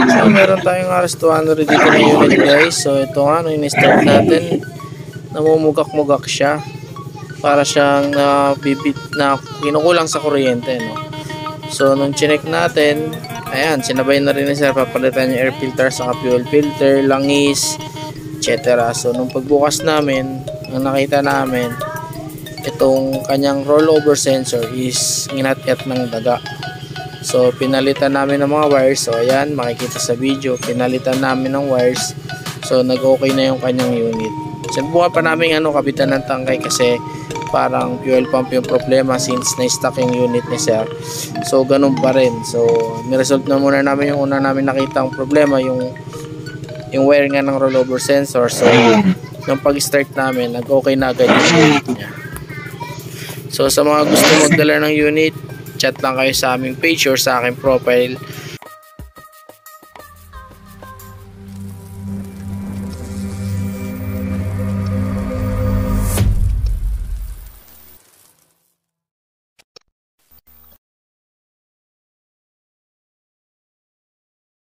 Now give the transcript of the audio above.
So meron tayong RS200 dito na unit guys. So ito nga, nung in-start natin, namumugak-mugak siya. Para siyang kinukulang sa kuryente, no? So nung chinek natin, ayan, sinabay na rin ni sir, papalitan yung air filter sa fuel filter, langis, etc. So nung pagbukas namin, ang nakita namin, itong kanyang rollover sensor is nginat-ngat ng daga. So pinalitan namin ng mga wires. So ayan, makikita sa video, pinalitan namin ng wires. So nag-okay na yung kanyang unit. Sinubukan pa namin kabitan ng tangkay kasi parang fuel pump yung problema since na-stuck yung unit ni sir. So ganun pa rin. So niresolve na muna namin yung una namin nakita ang problema, yung wire nga ng rollover sensor. So yung pag-start namin, nag-okay na agad yung unit niya. So sa mga gusto magdala ng unit, chat lang kayo sa aming page or sa aking profile